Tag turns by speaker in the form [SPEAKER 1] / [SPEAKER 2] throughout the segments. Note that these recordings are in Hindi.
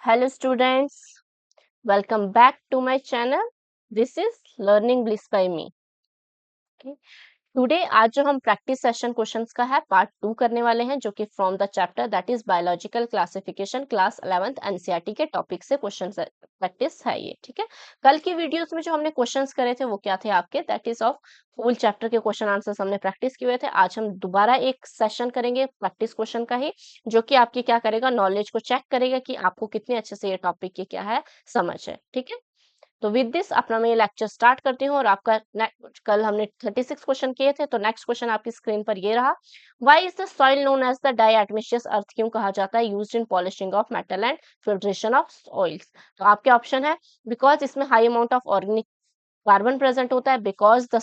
[SPEAKER 1] Hello students, welcome back to my channel. This is Learning Bliss by me. Okay. Today आज जो हम प्रैक्टिस सेशन क्वेश्चंस का है पार्ट 2 करने वाले हैं जो कि from the chapter that is biological classification class 11th NCERT के टॉपिक से क्वेश्चन प्रैक्टिस है ये। ठीक है, कल की वीडियोस में जो हमने क्वेश्चंस करे थे वो क्या थे आपके, that is of full chapter के क्वेश्चन आंसर्स हमने प्रैक्टिस किए हुए थे। आज हम दोबारा एक सेशन करेंगे प्रैक्टिस क्वेश्चन का ही, जो कि आपकी क्या करेगा, नॉलेज को चेक करेगा कि आपको कितने अच्छे से ये टॉपिक की क्या है समझ है। ठीक है, तो विद दिस अपना मैं ये लेक्चर स्टार्ट करती हूँ और आपका कल हमने 36 क्वेश्चन किए थे, तो नेक्स्ट क्वेश्चन आपकी स्क्रीन पर ये रहा। Why is the soil known as the diatomaceous earth क्यों कहा जाता है, used in polishing of metal and filtration of oils. तो आपके ऑप्शन है बिकॉज इसमें high amount of organic carbon present होता है, because the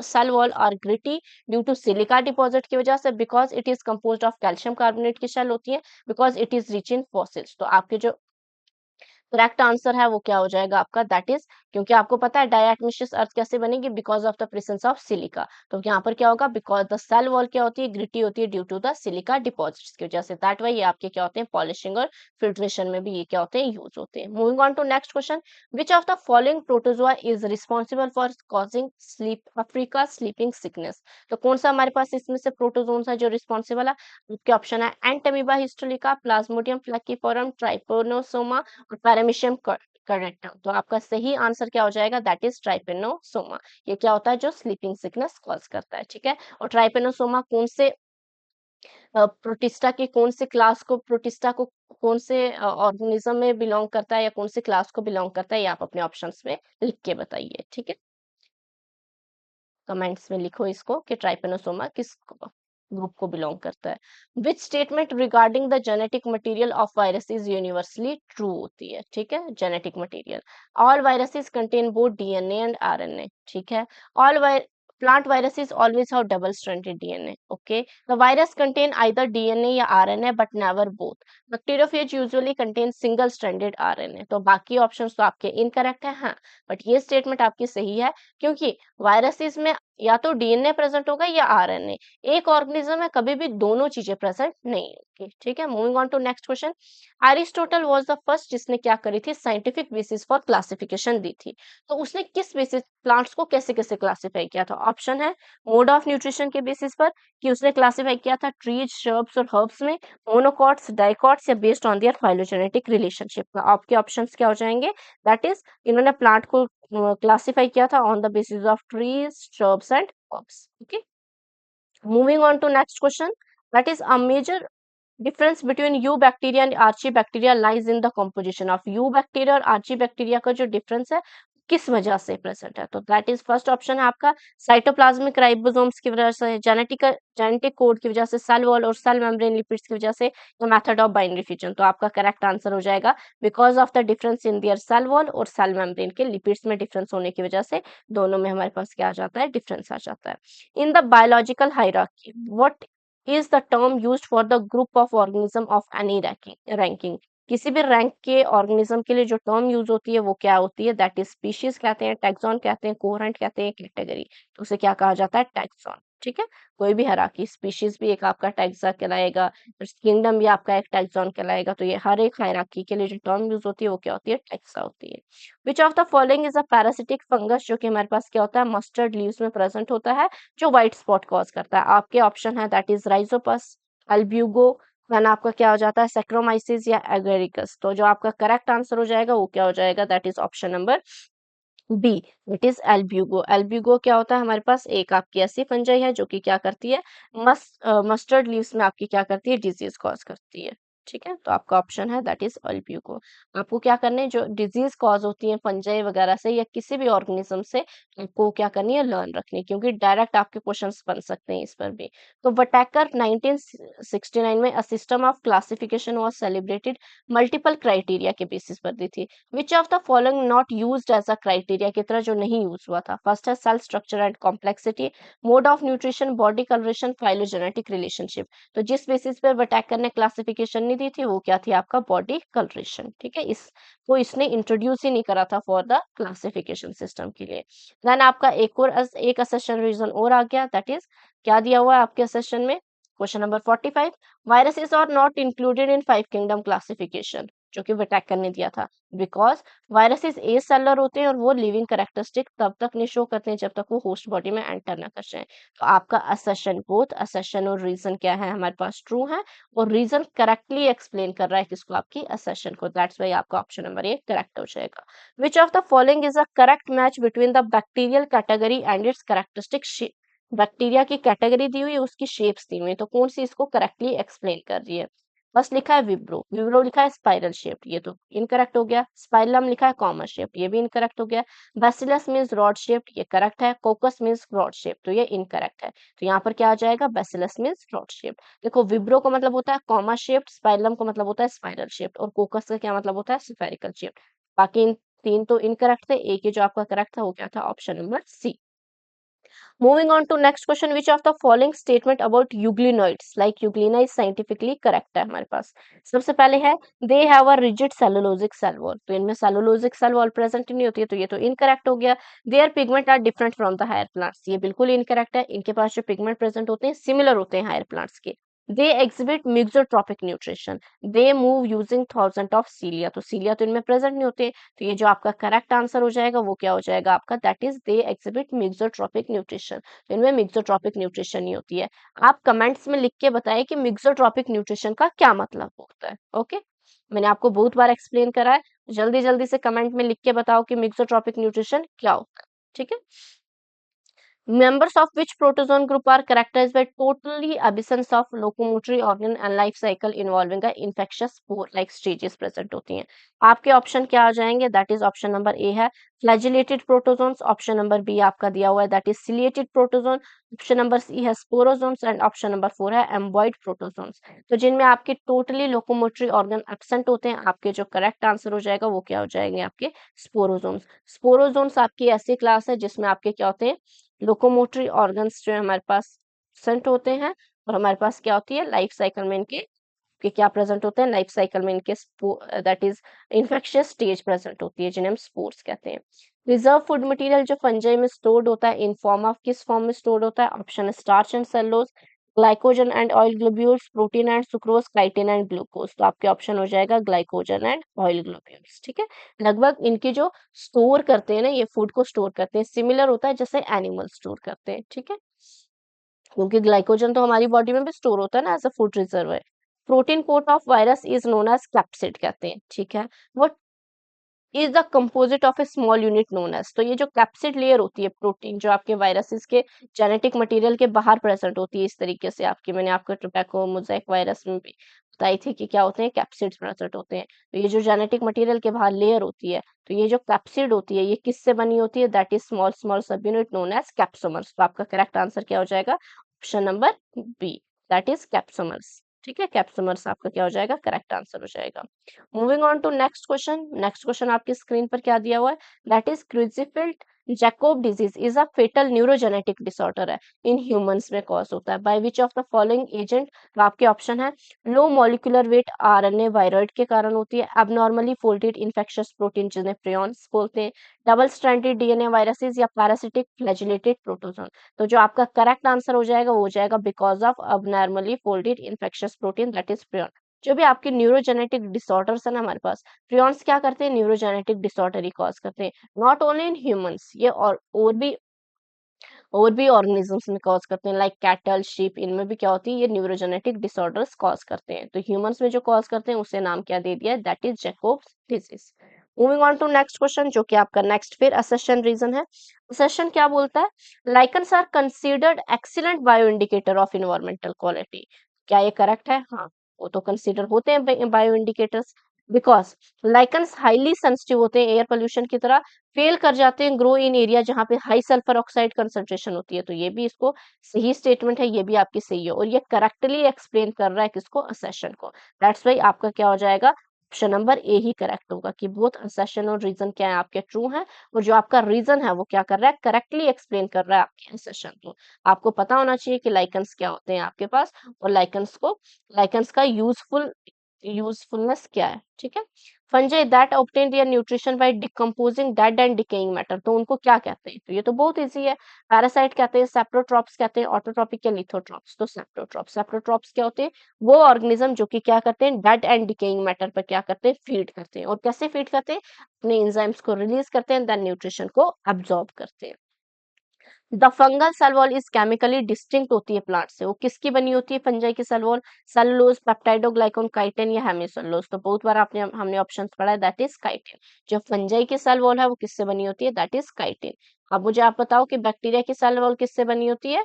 [SPEAKER 1] cell wall are gritty due to silica deposit की वजह से, because it is composed of calcium carbonate की शेल होती है, because it is rich in fossils. तो आपके जो करेक्ट आंसर है वो क्या हो जाएगा आपका, दैट इज, क्योंकि आपको पता है डायटमिशियस अर्थ कैसे बनेगी, because of the presence of silica. तो यहाँ पर क्या होगा, बिकॉज द सेल वॉल क्या होती है, ग्रिटी होती है due to the silica deposits की वजह से। दैट वाई ये आपके क्या होते हैं, पॉलिशिंग और फिल्ट्रेशन में भी ये क्या होते हैं, यूज होते हैं। Moving on to next question, which of the following protozoa is responsible for causing sleep Africa sleeping sickness. तो कौन सा हमारे पास इसमें से प्रोटोजोन्स है जो रिस्पॉन्सिबल है, उसके ऑप्शन है एंटमीबा हिस्टोलिका, प्लाज्मोडियम फ्लैक्कीफोरम, ट्राइपोनोसोमा और पैरामीशियम करेक्ट। तो आपका सही आंसर क्या हो जाएगा, दैट इज ट्राइपेनोसोमा। ये क्या होता है, जो स्लीपिंग सिकनेस कॉज करता है। ठीक है, और ट्राइपेनोसोमा कौन से प्रोटिस्टा के कौन से क्लास को, प्रोटिस्टा को कौन से ऑर्गेनिज्म में बिलोंग करता है या कौन से क्लास को बिलोंग करता है, ये आप अपने ऑप्शंस में लिख के बताइए। ठीक है, कमेंट्स में लिखो इसको कि ट्राइपेनोसोमा किस ग्रुप को बिलोंग करता है। Which statement regarding the genetic material of virus is universally true होती है। ठीक है, genetic material, all viruses contain both DNA and RNA. ठीक है, all plant viruses always have double stranded DNA. Okay, the virus contain either DNA या RNA but never both. Bacteriophage usually contains single stranded RNA. तो बाकी ऑप्शंस तो आपके इनकरेक्ट है, हाँ, बट ये स्टेटमेंट आपकी सही है, क्योंकि वायरसेस में या तो डीएनए प्रेजेंट होगा या आरएनए। एक ऑर्गेनिज्म में कभी भी दोनों चीजें प्रेजेंट नहीं होगी। ठीक है, moving on to next question, Aristotle was the first जिसने क्या करी थी, साइंटिफिक बेसिस फॉर क्लासिफिकेशन दी थी। तो उसने किस बेसिस प्लांट्स को कैसे कैसे क्लासिफाई किया था, ऑप्शन है मोड ऑफ न्यूट्रिशन के बेसिस पर, कि उसने क्लासिफाई किया था ट्रीज, श्रब्स और हर्ब्स में, मोनोकॉट्स, डाइकॉट्स, या based on their phylogenetic relationship. आपके ऑप्शंस क्या हो जाएंगे, दैट इज इन्होंने प्लांट को क्लासिफाई किया था on the basis of trees, shrubs and herbs. Okay, moving on to next question, that is a major difference between eubacteria and archaebacteria lies in the composition of eubacteria और आर्चीबैक्टीरिया का जो डिफरेंस है किस वजह से प्रेजेंट है। तो दैट इज फर्स्ट ऑप्शन है आपका साइटोप्लाज्मिक राइबोसोम्स की वजह से, जेनेटिक कोड की वजह से, सेल वॉल और सेल मेम्ब्रेन लिपिड्स की वजह से, या मेथड ऑफ बाइनरी फ्यूजन। तो आपका करेक्ट आंसर हो जाएगा because of the difference in their cell wall और सेल मेम्ब्रेन के लिपिड्स में डिफरेंस होने की वजह से दोनों में हमारे पास क्या आ जाता है, डिफरेंस आ जाता है। In the biological hierarchy what is the term used for the group of organism of any ranking। किसी भी रैंक के ऑर्गेनिज्म के लिए जो टर्म यूज होती है वो क्या होती है, दैट इज स्पीशीज कहते हैं, टैक्सॉन कहते हैं, कोहेरेंट कहते हैं, कैटेगरी। तो उसे क्या कहा जाता है, टैक्सॉन। ठीक है, कोई भी हायरार्की, स्पीशीज भी एक आपका टैक्सा कहलाएगा, किंगडम भी आपका एक टैक्सॉन कहलाएगा। तो ये हर एक हायरार्की के लिए जो टर्म यूज होती है वो क्या होती है, टैक्सा होती है। विच of the following is a parasitic fungus, जो कि हमारे पास क्या होता है, मस्टर्ड लीव्स में प्रेजेंट होता है, जो व्हाइट स्पॉट कॉज करता है। आपके ऑप्शन है that is rhizopus, albugo, then आपका क्या हो जाता है, सेक्रोमाइसिस या एगेरिकस। तो जो आपका करेक्ट आंसर हो जाएगा वो क्या हो जाएगा, that is option number B, it is albugo. Albugo क्या होता है, हमारे पास एक आपकी ऐसी फंजाई है जो कि क्या करती है, मस्टर्ड लीव्स में आपकी क्या करती है, डिजीज कॉज करती है। ठीक है, तो आपका ऑप्शन है दैट इज अल्ब्यूगो। आपको क्या करना है, जो डिजीज कॉज होती है फंजाई वगैरह से या किसी भी ऑर्गेनिज्म से, आपको क्या करनी है, लर्न रखनी है, क्योंकि डायरेक्ट आपके क्वेश्चंस बन सकते हैं इस पर भी। तो वटेकर 1969 में a system of classification was celebrated multiple criteria के बेसिस पर दी थी। Which of the following not used as a criteria की तरह जो नहीं यूज हुआ था, फर्स्ट है cell structure and complexity, mode of nutrition, body colouration, phylogenetic relationship. तो जिस बेसिस पर वटेकर ने क्लासिफिकेशन नहीं दी थी वो क्या थी, आपका बॉडी कलरेशन। ठीक है, इसको इसने इंट्रोड्यूस ही नहीं करा था फॉर द क्लासिफिकेशन सिस्टम के लिए। देन आपका एक और एक असेशन रीजन और आ गया, दैट इज क्या दिया हुआ है आपके असेशन में, question number 45, viruses are not included in 5 kingdom classification, जो कि विटेकर ने दिया था, बिकॉज वायरसेस ए सेलर होते हैं और वो लिविंग कैरेक्टरिस्टिक तब तक नहीं शो करते हैं जब तक वो होस्ट बॉडी में एंटर ना कर जाए। तो आपका असर्शन, बोथ असर्शन और रीजन क्या है हमारे पास ट्रू है, और रीजन करेक्टली एक्सप्लेन कर रहा है किसको, आपकी असर्शन को, दैट्स वाई आपका ऑप्शन नंबर ए करेक्ट हो जाएगा। विच of the following is a correct match between the bacterial category and it's characteristic shape, bacteria की कैटेगरी दी हुई है, उसकी शेप्स दी हुई है, तो कौन सी इसको करेक्टली एक्सप्लेन कर रही है। बस लिखा है विब्रो, विब्रो लिखा है स्पाइरल शेप, ये तो इनकरेक्ट हो गया। स्पाइलम लिखा है कॉमन शेप, ये भी इनकरेक्ट हो गया। बैसिलस मीन्स रॉड शेप, ये करेक्ट है। कोकस मीन्स रॉड शेप, तो ये इनकरेक्ट है। तो यहाँ पर क्या आ जाएगा, बैसिलस मीन्स रॉड शेप। देखो विब्रो का मतलब होता है कॉमा शेप, स्पाइलम का मतलब होता है स्पाइरल शेप, और कोकस का क्या मतलब होता है, स्फेरिकल शेप। बाकी इन तीन तो इनकरेक्ट थे, एक ही जो आपका करेक्ट था वो क्या था, option number C. Moving on to next question, which of the following statement about euglenoids like euglena is scientifically correct है हमारे पास। सबसे पहले है they have a rigid cellulosic cell wall, तो इनमें cellulosic cell wall present नहीं होती है, तो ये तो incorrect हो गया। Their pigment are different from the higher plants, ये बिल्कुल incorrect है। इनके पास जो pigment present होते हैं similar होते हैं higher plants के। They exhibit mixotropic nutrition, they move using thousands of cilia, तो cilia तो इनमें present नहीं होते, तो ये जो आपका करेक्ट आंसर हो जाएगा वो क्या हो जाएगा आपका, that is they exhibit mixotrophic nutrition, तो इनमें मिक्सोट्रोपिक न्यूट्रिशन ही होती है। आप कमेंट्स में लिख के बताएं कि मिक्सोट्रोपिक न्यूट्रिशन का क्या मतलब होता है। ओके, मैंने आपको बहुत बार एक्सप्लेन करा है, जल्दी जल्दी से कमेंट में लिख के बताओ कि मिक्सोट्रोपिक न्यूट्रिशन क्या होता है। ठीक है, members of which protozoan group are characterized by totally absence of locomotory organ and life cycle involving a infectious spore like stages present होती हैं। आपके ऑप्शन क्या आ जाएंगे, that is option number A है flagellated protozoans, option number B आपका दिया हुआ है that is ciliated protozoan, option number C है स्पोरोजोन्स, एंड ऑप्शन नंबर 4 है एम्बॉइड प्रोटोजोन्स। तो जिनमें आपके टोटली लोकोमोटरी ऑर्गन एब्सेंट होते हैं, आपके जो करेक्ट आंसर हो जाएगा वो क्या हो जाएंगे, आपके स्पोरोजोन्स। स्पोरोजोन्स आपकी ऐसी क्लास है जिसमें आपके क्या होते हैं, लोकोमोटरी ऑर्गन्स जो है हमारे पास प्रेजेंट होते हैं, और हमारे पास क्या होती है लाइफ साइकिल में इनके कि क्या प्रेजेंट होते हैं, लाइफ साइकिल में इनके that is infectious stage present होती है जिन्हें हम स्पोर्स कहते हैं। रिजर्व फूड मटेरियल जो फंजाई में स्टोर्ड होता है, इन फॉर्म ऑफ किस फॉर्म में स्टोर्ड होता है, ऑप्शन है starch and cellulose, glycogen and oil globules, protein and sucrose, chitin and glucose. तो आपके ऑप्शन हो जाएगा ग्लाइकोजन एंड ऑयल ग्लोब्यूल्स। ठीक है, लगभग इनकी जो स्टोर करते हैं ना, ये फूड को स्टोर करते हैं, सिमिलर होता है जैसे एनिमल स्टोर करते हैं। ठीक है, क्योंकि ग्लाइकोजन तो हमारी बॉडी में भी स्टोर होता है ना एज अ फूड रिजर्व है। Protein coat of virus is known as capsid कहते हैं। ठीक है, what is the composite of a small unit known as, तो ये जो कैप्सिड लेयर होती है प्रोटीन जो आपके वायरसेस के जेनेटिक मटेरियल के बाहर प्रेजेंट होती है, इस तरीके से आपकी, मैंने आपको टोबैको मोज़ेक वायरस में भी बताई थी कि क्या होते हैं, कैप्सिड्स प्रेजेंट होते हैं। तो ये जो जेनेटिक मटेरियल के बाहर लेयर होती है, तो ये जो कैप्सिड होती है ये किससे बनी होती है, that is small small sub unit known as capsomers. तो आपका करेक्ट आंसर क्या हो जाएगा, option number B, that is capsomers. ठीक है, कैप्सोमर्स आपका क्या हो जाएगा, करेक्ट आंसर हो जाएगा। Moving on to next question, next question आपकी स्क्रीन पर क्या दिया हुआ है, that is Creutzfeldt Jakob disease is a fatal neurogenetic disorder है, इन ह्यूमंस में कॉज होता है by which of the following agent. तो आपके ऑप्शन है low molecular weight RNA viroid के कारण होती है, एबनॉर्मली फोल्डेड इन्फेक्शियस प्रोटीन जिन्हें प्रियॉन्स बोलते हैं, डबल स्ट्रैंडेड डीएनए वायरसेस, या पैरासिटिक फ्लैजिलेटेड प्रोटोजोन। तो जो आपका करेक्ट आंसर हो जाएगा वो हो जाएगा because of abnormally folded infectious protein that is prion. जो भी आपके न्यूरोजेनेटिक डिसऑर्डर्स है ना हमारे पास, प्रियॉन्स क्या करते हैं, न्यूरोजेनेटिक डिसऑर्डर ही कॉज करते हैं, नॉट ओनली इन ह्यूमंस, ये और भी ऑर्गेनिजम्स में कॉज करते हैं, लाइक कैटल शीप, इनमें भी क्या होती है, ये न्यूरोजेनेटिक डिसऑर्डर्स कॉज करते हैं। तो ह्यूमंस में जो कॉज करते हैं उसे नाम क्या दे दिया है, that is Jakob's disease. Moving on to next question, जो कि आपका नेक्स्ट फिर असर्शन रीजन है। असर्शन क्या बोलता है, lichens are considered excellent bio indicator of environmental quality. क्या ये करेक्ट है, हाँ, वो तो कंसीडर होते हैं bio indicators, because lichens highly sensitive होते हैं एयर पोल्यूशन की तरह, फेल कर जाते हैं ग्रो इन एरिया जहाँ पे हाई सल्फर ऑक्साइड कंसंट्रेशन होती है। तो ये भी इसको सही स्टेटमेंट है, ये भी आपकी सही है, और ये करेक्टली एक्सप्लेन कर रहा है किसको, असर्शन को। दैट्स वाई आपका क्या हो जाएगा, ऑप्शन नंबर ए ही करेक्ट होगा कि बोथ असर्शन और रीजन क्या है आपके ट्रू हैं, और जो आपका रीजन है वो क्या कर रहा है, करेक्टली एक्सप्लेन कर रहा है आपके असर्शन को। आपको पता होना चाहिए कि लाइकन्स क्या होते हैं आपके पास, और लाइकन्स का यूजफुल यूजफुलनेस क्या है, ठीक है। Fungi that obtain their nutrition by decomposing dead and decaying matter, तो उनको क्या कहते हैं, तो ये तो बहुत इजी है। पैरासाइट कहते हैं, सेप्रोट्रॉप्स कहते हैं, ऑटोट्रॉपिक या लिथोट्रॉप्स, तो सेप्रोट्रॉप्स। सेप्रोट्रॉप्स क्या होते हैं, वो ऑर्गेनिज्म जो कि क्या करते हैं, डेड एंड डिकेइंग मैटर पर क्या करते हैं, फीड करते हैं। और कैसे फीड करते हैं, अपने एंजाइम्स को रिलीज करते हैं, देन न्यूट्रिशन को एब्जॉर्ब करते हैं। The fungal cell wall is chemically distinct होती है प्लांट से, वो किसकी बनी होती है फंजाई की cell wall, cellulose, peptidoglycan, chitin या हेमिसेलुलोज, तो बहुत बार आपने हमने ऑप्शन पढ़ा है, दैट इज काइटिन। जो फंजाई की सेल वॉल है वो किससे बनी होती है, दैट इज काइटिन। अब मुझे आप बताओ कि बैक्टीरिया की सेल वॉल किससे बनी होती है,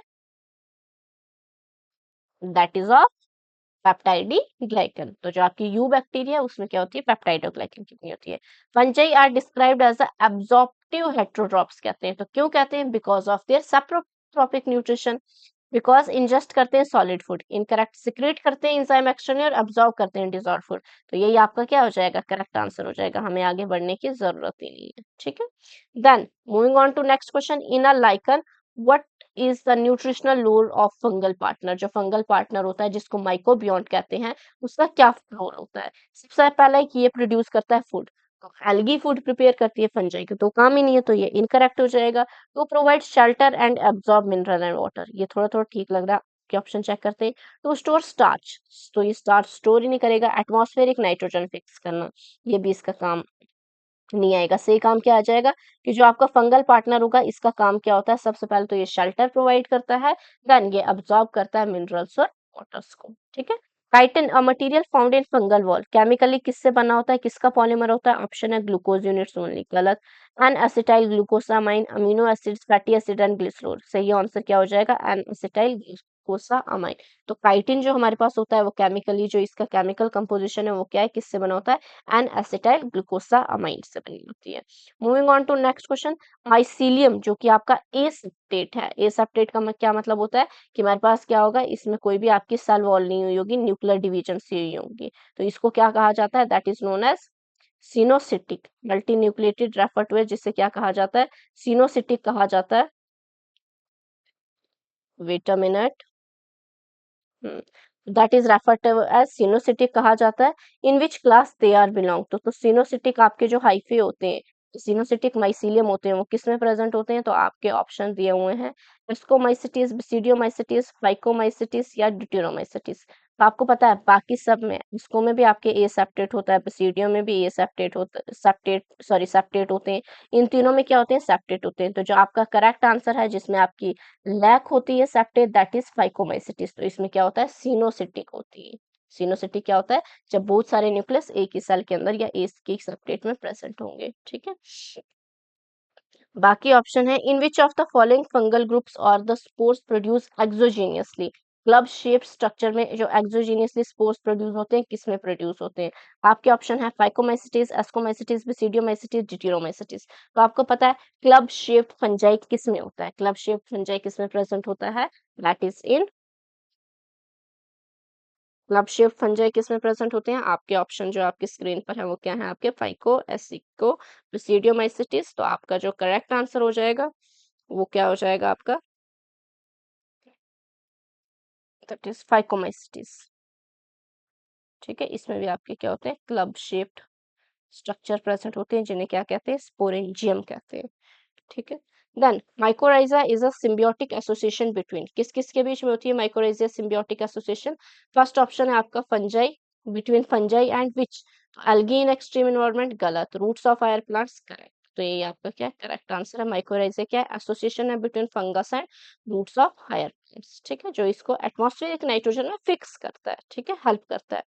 [SPEAKER 1] दैट इज ऑफ पेप्टाइडी ग्लाइकन। तो जो आपकी यू बैक्टीरिया उसमें क्या होती है, पेप्टाइडोग्लाइकन कितनी होती है। Fungi are described as absorptive heterotrophs कहते हैं, तो क्यों कहते हैं, because of their saprotrophic nutrition, because ingest करते हैं सॉलिड फूड, इनकरेक्ट, सिक्रेट करते हैं एंजाइम एक्सटर्नली और अब्सॉर्ब करते हैं डिसॉल्व फूड। तो यही आपका क्या हो जाएगा, करेक्ट आंसर हो जाएगा, हमें आगे बढ़ने की जरूरत ही नहीं है, ठीक है। Then moving on to next question, in a lichen what is the nutritional role of fungal partner, जो फंगल पार्टनर होता है जिसको माइकोबियोन्ट कहते हैं, उसका क्या रोल होता है। सबसे पहला है कि ये प्रोड्यूस करता है फूड, तो एल्गी फूड प्रिपेयर करती है फंजाई की, तो काम ही नहीं है, तो ये इनकरेक्ट हो जाएगा। To provide shelter and absorb mineral and water, ये थोड़ा थोड़ा ठीक लग रहा है, क्या ऑप्शन चेक करते हैं। टू स्टोर स्टार्च, तो ये स्टार्च स्टोर ही नहीं करेगा। एटमॉस्फेरिक नाइट्रोजन फिक्स करना, ये भी इसका काम नहीं आएगा। सही काम क्या आ जाएगा, कि जो आपका फंगल पार्टनर होगा इसका काम क्या होता है, सबसे पहले तो ये शेल्टर प्रोवाइड करता है, देन ये अब्सॉर्ब करता है मिनरल्स और वाटर्स को, ठीक है। Chitin a material found in fungal wall, chemically किससे बना होता है, किसका पॉलीमर होता है, ऑप्शन है ग्लूकोज यूनिट्स ओनली, गलत। N acetyl glucosamine, amino acids, fatty acid and glycerol, सही आंसर क्या हो जाएगा, एन एसिटाइल ग्लूकोसामाइन। तो काइटिन जो हमारे पास होता है वो केमिकली, जो इसका केमिकल कंपोजिशन है वो क्या है, किससे बना होता है, एन एसिटाइल ग्लूकोसामाइन से बनी होती है। Moving on to next question, mycelium जो कि आपका एसेप्टेट है, एसेप्टेट का क्या मतलब होता है, कि हमारे पास क्या होगा, इसमें कोई भी आपकी सेल वॉल नहीं हुई होगी, न्यूक्लियर डिवीजन से हुई होगी, तो इसको क्या कहा जाता है, that is known as coenocytic multinucleated refer to है, जिसे क्या कहा जाता है, सिनोसिटिक कहा जाता है। Wait a minute, that is refer to as coenocytic कहा जाता है। In which class they are belong, तो सिनोसिटिक आपके जो हाइफे होते हैं, सिनोसिटिक माइसीलियम होते हैं, वो किस में प्रेजेंट होते हैं, तो आपके ऑप्शन दिए हुए हैं, एस्कोमाइसिटिस, बेसिडियोमाइसिटिस, फाइकोमाइसिटिस या ड्यूटेरोमाइसिटिस। तो आपको पता है बाकी सब में, इसको में भी आपके ए सेप्टेट होता है, बेसिडियम में भी ए सेप्टेट होता है, सेप्टेट सॉरी सेप्टेट होते हैं, इन तीनों में क्या होते हैं, सेप्टेट होते हैं। तो जो आपका करेक्ट आंसर है जिसमें आपकी लैक होती है सेप्टेट, दैट इज फाइकोमाइसिटिस, तो इसमें क्या होता है, सिनोसिटिक होती है। सिनोसिटिक क्या होता है, जब बहुत सारे न्यूक्लियस एक ही सेल के अंदर या एक ही सेप्टेट में प्रेजेंट होंगे, ठीक है। बाकी ऑप्शन है, in which of the following fungal groups और the spores produce exogenously, club shape structure में जो एक्सोजीनियसली स्पोर्स प्रोड्यूस होते हैं, किस में प्रोड्यूस होते हैं। आपके ऑप्शन है फाइकोमाइसिटिस, एस्कोमाइसिटिस, बेसिडियोमाइसिटिस, ड्यूटेरोमाइसिटिस। तो आपको पता है क्लब शेप्ड फंजाई किस में होता है, क्लब शेप्ड फंजाई किस में प्रेजेंट होता है, that is in club shape fungi किस में प्रेजेंट होते हैं, आपके ऑप्शन जो आपकी स्क्रीन पर है वो क्या है, आपके फाइको, एसिको, बेसिडियोमाइसिटिस। तो आपका जो करेक्ट आंसर हो जाएगा वो क्या हो जाएगा आपका, दैट इज फाइकोमाइसिटिस, ठीक है। इसमें भी आपके क्या होते हैं, क्लब शेप्ड स्ट्रक्चर प्रेजेंट होते हैं, जिन्हें क्या कहते हैं, स्पोरेंजियम कहते हैं, ठीक है। Then mycorrhiza is a symbiotic association between, किस किस के बीच में होती है mycorrhiza symbiotic association. First option है आपका fungi, between fungi and which, algae in extreme environment, गलत। Roots of higher plants, correct. तो ये आपका क्या करेक्ट आंसर है, माइकोराइजा क्या है, एसोसिएशन है between fungus and roots of higher plants, ठीक है, जो इसको एटमॉस्फेरिक नाइट्रोजन में फिक्स करता है, ठीक है, हेल्प करता है।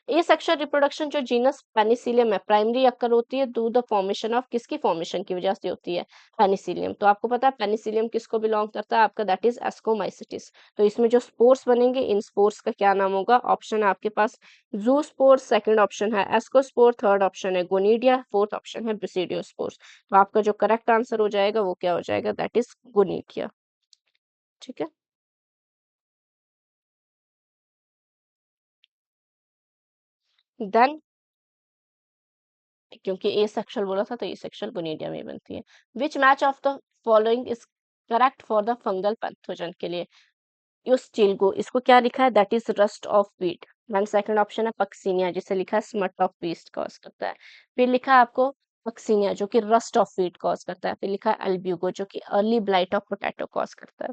[SPEAKER 1] ए सेक्शुअल रिप्रोडक्शन जो जीनस पेनिसिलियम है, प्राइमरी अक्कर होती है डू द फॉर्मेशन ऑफ, किसकी फॉर्मेशन की वजह से होती है, पेनिसिलियम। तो आपको पता है पेनिसिलियम किसको बिलोंग करता है, आपका दैट इज एस्कोमाइसिटिस। तो इसमें जो स्पोर्स बनेंगे, इन स्पोर्स का क्या नाम होगा, ऑप्शन है आपके पास जू स्पोर्स, सेकंड ऑप्शन है एस्कोस्पोर, थर्ड ऑप्शन है गोनीडिया, फोर्थ ऑप्शन है बेसिडियोस्पोर्स। तो आपका जो करेक्ट आंसर हो जाएगा वो क्या हो जाएगा, दैट इज गोनीडिया, ठीक है। देन क्योंकि ए सेक्शुअल बोला था तो ए सेक्शुअल गोनीडिया में बनती है। Which match of the following is correct for the fungal pathogen के लिए, यूस्टिल्गो, इसको क्या लिखा है, that is rust of wheat, then second option है पक्सीनिया, जिसे लिखा है स्मट ऑफ पीस्ट कॉज करता है। फिर लिखा है आपको पक्सीनिया जो कि रस्ट ऑफ व्हीट कॉज करता है। फिर लिखा है अल्ब्यूगो जो कि early blight of potato cause करता है।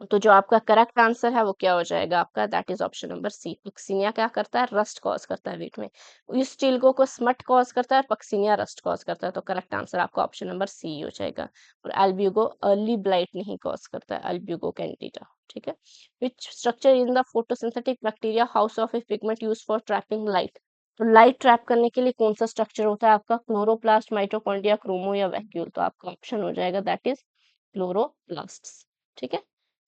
[SPEAKER 1] तो जो आपका करेक्ट आंसर है वो क्या हो जाएगा आपका, that is option number C. Puccinia क्या करता है, रस्ट कॉज करता है व्हीट में। इस चिल्को को स्मट कॉज करता है और पक्सीनिया रस्ट कॉज करता है। तो करेक्ट आंसर आपका ऑप्शन नंबर सी हो जाएगा। और अल्ब्यूगो अर्ली ब्लाइट नहीं कॉज करता है, अल्ब्यूगो कैंडिडा। ठीक है। Which structure in the photosynthetic bacteria house of A pigment use for trapping light. तो लाइट ट्रैप करने के लिए कौन सा स्ट्रक्चर होता है आपका, क्लोरोप्लास्ट, माइटोकॉन्ड्रिया, क्रोमो या वैक्यूल। तो आपका ऑप्शन हो जाएगा दैट इज क्लोरोप्लास्ट। ठीक है,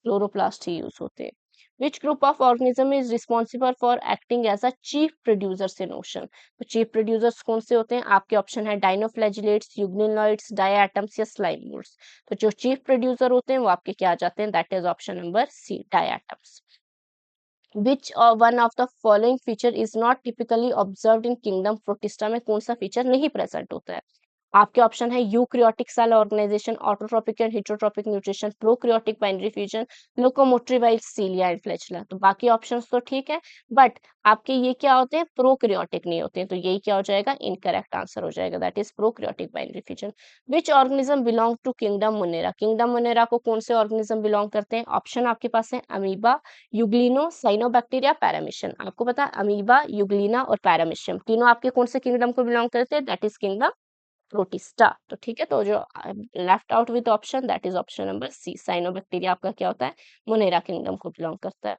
[SPEAKER 1] क्लोरोप्लास्ट ही यूज होते हैं। Which group of organism is responsible for acting as a chief producers in ocean. तो चीफ प्रोड्यूसर्स कौन से होते हैं आपके, ऑप्शन है डाइनोफ्लैजिलेट्स, यूग्लिनॉइड्स, डायटम्स या स्लाइम मोल्ड्स। तो जो चीफ प्रोड्यूसर होते हैं वो आपके क्या आ जाते हैं, that is option number C, diatoms. Which one of the following feature is not typically observed in kingdom protista में कौन सा फीचर नहीं प्रेजेंट होता है। आपके ऑप्शन है eukaryotic cell organization, autotrophic and heterotrophic nutrition, prokaryotic binary fusion, locomotory by cilia and flagella. तो बाकी ऑप्शंस तो ठीक है, बट आपके ये क्या होते हैं, प्रोक्रियोटिक नहीं होते हैं। तो यही क्या हो जाएगा, इनकरेक्ट आंसर हो जाएगा, that is prokaryotic binary fusion. Which organism belong to kingdom Monera. Kingdom Monera को कौन से ऑर्गेनिज्म बिलोंग करते हैं, ऑप्शन आपके पास है अमीबा, यूग्लिनो, साइनोबैक्टीरिया, पैरामीशियम। आपको पता है अमीबा, यूग्लिना और पैरामीशियम तीनों आपके कौन से किंगडम को बिलोंग करते हैं, दैट इज किंगडम प्रोटिस्टा। तो ठीक है, तो जो left out with option that is option number C, cyanobacteria आपका क्या होता है, मोनेरा किंगडम को बिलोंग करता है।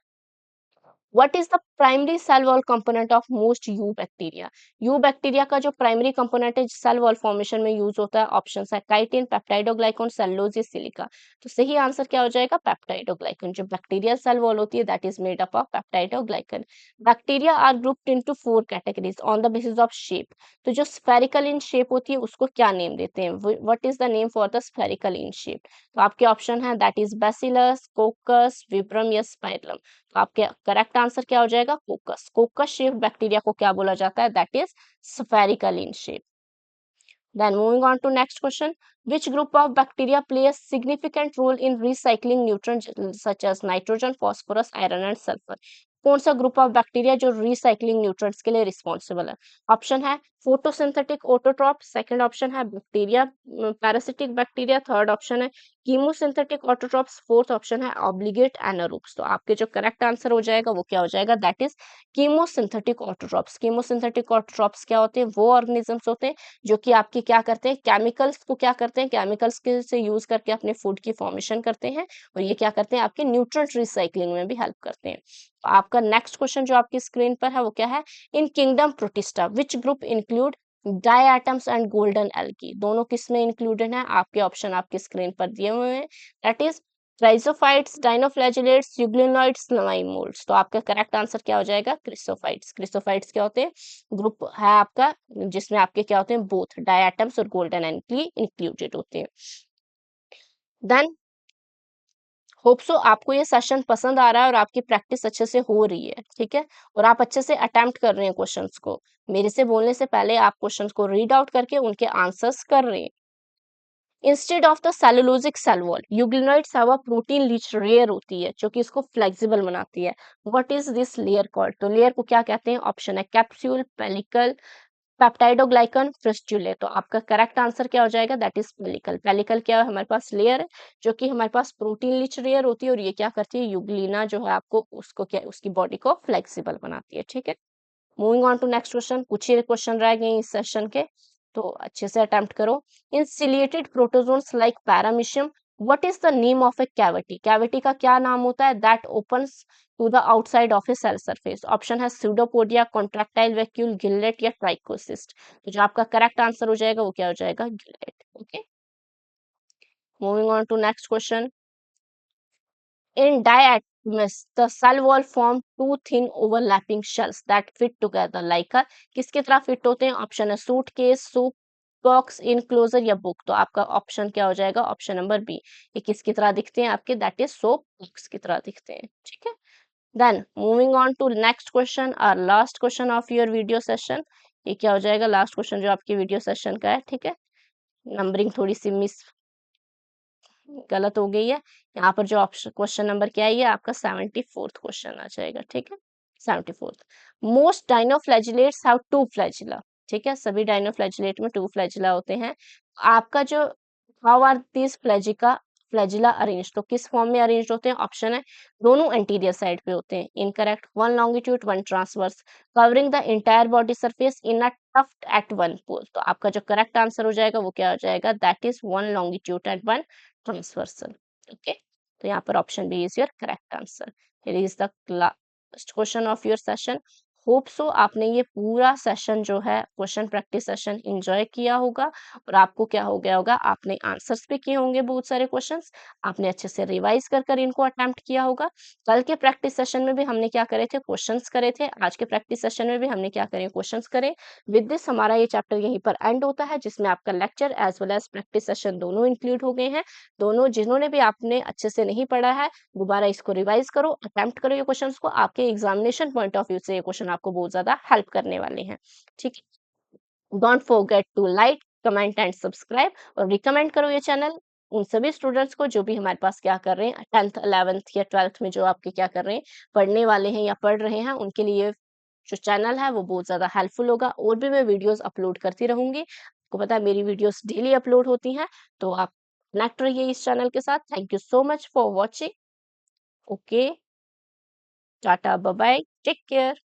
[SPEAKER 1] What is the primary cell wall component of most U bacteria? U bacteria का जो प्राइमरी कंपोनेंट है सेल वॉल फॉर्मेशन में यूज होता है, ऑप्शन है काइटिन, पेप्टाइडोग्लाइकन, सेलुलोज या सिलिका। तो सही आंसर क्या हो जाएगा, पेप्टाइडोग्लाइकन। जो बैक्टीरियल सेल वॉल होती है that is made up of peptidoglycan. Bacteria are grouped into 4 categories on the basis of shape. तो जो स्फेरिकल इन शेप होती है उसको क्या नेम देते हैं, what is the name for the spherical in shape. तो आपके ऑप्शन है दैट इज बैसिलस, कोकस, विब्रम या स्पाइरलम। तो आपके करेक्ट आंसर क्या हो जाएगा, कोकस। कोकस शेप बैक्टीरिया को क्या बोला जाता है, that is spherical in shape. Then moving on to next question, which group of bacteria play a significant role in recycling nutrients such as nitrogen, phosphorus, iron and sulfur? कौन सा ग्रुप ऑफ बैक्टीरिया जो रिसाइकलिंग न्यूट्रिएंट्स के लिए रिस्पॉन्सिबल है, ऑप्शन है फोटोसिंथेटिक ऑटोट्रॉप, सेकंड ऑप्शन है bacteria parasitic bacteria, third option है कीमोसिंथेटिक ऑटोट्रॉप्स, फोर्थ ऑप्शन है ऑब्लिगेट एनारोब्स। तो आपके जो करेक्ट आंसर हो जाएगा वो क्या हो जाएगा, that is chemosynthetic autotrophs. Chemosynthetic autotrophs क्या होते हैं, वो ऑर्गेनिजम्स होते हैं जो कि आपके क्या करते हैं, केमिकल्स को क्या करते हैं, केमिकल्स के से यूज करके अपने फूड की फॉर्मेशन करते हैं और ये क्या करते हैं, आपके न्यूट्रिएंट रिसाइकलिंग में भी हेल्प करते हैं। तो आपका नेक्स्ट क्वेश्चन जो आपकी स्क्रीन पर है वो क्या है, इन kingdom protista which group include diatoms and golden algae. दोनों किस में इंक्लूडेड है, आपके ऑप्शन आपकी स्क्रीन पर दिए हुए हैं, that is chrysophytes, dinoflagellates, euglenoids, slime moulds. तो आपका करेक्ट आंसर क्या हो जाएगा, क्रिसोफाइट्स। क्रिसोफाइट्स क्या होते हैं, ग्रुप है आपका जिसमें आपके क्या होते हैं, बोथ डायटम्स और गोल्डन एल्गी इंक्लूडेड होते हैं। देन होप सो आपको ये सेशन पसंद आ रहा है और आपकी प्रैक्टिस अच्छे से हो रही है, ठीक है, और आप अच्छे से अटेम्प्ट कर रहे हैं क्वेश्चंस को। मेरे से बोलने से पहले आप क्वेश्चंस को रीड आउट करके उनके आंसर्स कर रहे हैं। Instead of the cellulosic cell wall euglenoids have a protein rich layer होती है जो कि इसको फ्लेक्सिबल बनाती है। What is this layer called, तो लेयर को क्या कहते हैं, ऑप्शन है कैप्सूल, पेलिकल, पेप्टाइडोग्लाइकन, फ्रिस्टुले। तो आपका करेक्ट आंसर क्या हो जाएगा, दैट इज पेलिकल। पेलिकल क्या है, हमारे पास लेयर है जो कि हमारे पास प्रोटीन रिच लेयर होती है और ये क्या करती है, यूग्लिना जो है आपको उसको क्या उसकी बॉडी को फ्लेक्सिबल बनाती है, ठीक है। Moving on to next question, कुछ ही क्वेश्चन रह गए इस सेशन के, तो अच्छे से अटेम्प्ट करो। In ciliated protozoans like paramecium what is the name of a cavity, cavity का क्या नाम होता है, that opens to the outside of a cell surface. Option है स्यूडोपोडिया, कॉन्ट्रैक्टाइल वैक्यूल, गिलेट या ट्राइकोसिस्ट। तो जो आपका करेक्ट आंसर हो जाएगा वो क्या हो जाएगा, gullet. Okay, moving on to next question, in diatoms, the cell wall form two thin overlapping shells that fit together like a, किसकी तरह फिट होते हैं, ऑप्शन है सूटकेस, सूप बॉक्स, इनक्लोजर या बुक। तो आपका ऑप्शन क्या हो जाएगा, ऑप्शन नंबर बी। ये किसकी तरह दिखते हैं आपके, दैट इज सोप बॉक्स की तरह दिखते हैं, ठीक है। Then moving on to next question और last question of your video session. ये क्या हो जाएगा, लास्ट क्वेश्चन जो आपकी वीडियो सेशन का है, ठीक है। नंबरिंग थोड़ी सी मिस गलत हो गई है, यहाँ पर जो ऑप्शन क्वेश्चन नंबर क्या है, ये आपका 74th क्वेश्चन आ जाएगा, ठीक है। 74th, most dinoflagellates have two flagella, ठीक है, सभी डाइनोफ्लैजिलेट में टू फ्लैजिला होते हैं। आपका जो how are this flagella flagella arrange, तो किस फॉर्म में अरेंज होते हैं? ऑप्शन है दोनों एंटीरियर साइड पे होते हैं, incorrect, one longitude one transverse, covering the entire body surface in a tuft at one pole. तो आपका जो करेक्ट आंसर हो जाएगा वो क्या हो जाएगा? That is one longitudinal and one transversal. Okay, तो यहाँ पर option B is your correct answer. Here is the last question of your session. Hope so आपने ये पूरा सेशन जो है क्वेश्चन प्रैक्टिस सेशन एंजॉय किया होगा, और आपको क्या हो गया होगा, आपने आंसर्स भी किए होंगे बहुत सारे क्वेश्चंस, आपने अच्छे से रिवाइज कर इनको अटेम्प्ट किया होगा। कल के प्रैक्टिस सेशन में भी हमने क्या करे थे? क्वेश्चंस करे थे। आज के प्रैक्टिस सेशन में भी हमने क्या करे? क्वेश्चंस करे। विद दिस हमारा ये चैप्टर यहीं पर एंड होता है, जिसमें आपका lecture as well as practice session दोनों इंक्लूड हो गए हैं। दोनों जिन्होंने भी आपने अच्छे से नहीं पढ़ा है, दोबारा इसको रिवाइज करो, अटेम्प्ट करो ये क्वेश्चंस को। आपके एग्जामिनेशन पॉइंट ऑफ व्यू से ये क्वेश्चन आपको बहुत ज्यादा हेल्प करने वाले हैं। ठीक है, don't forget to like, comment and subscribe, और रिकमेंड करो ये चैनल उन सभी स्टूडेंट्स को जो भी हमारे पास क्या कर रहे हैं, 10th 11th या 12th में जो आपके क्या कर रहे हैं, पढ़ने वाले हैं या पढ़ रहे हैं, उनके लिए जो चैनल है वो बहुत ज्यादा हेल्पफुल होगा। और भी मैं वीडियोस अपलोड करती रहूंगी, आपको पता है मेरी वीडियोस डेली अपलोड होती हैं, तो आप कनेक्ट रहिए इस चैनल के साथ। Thank you so much for watching. Okay, tata, bye bye, take care.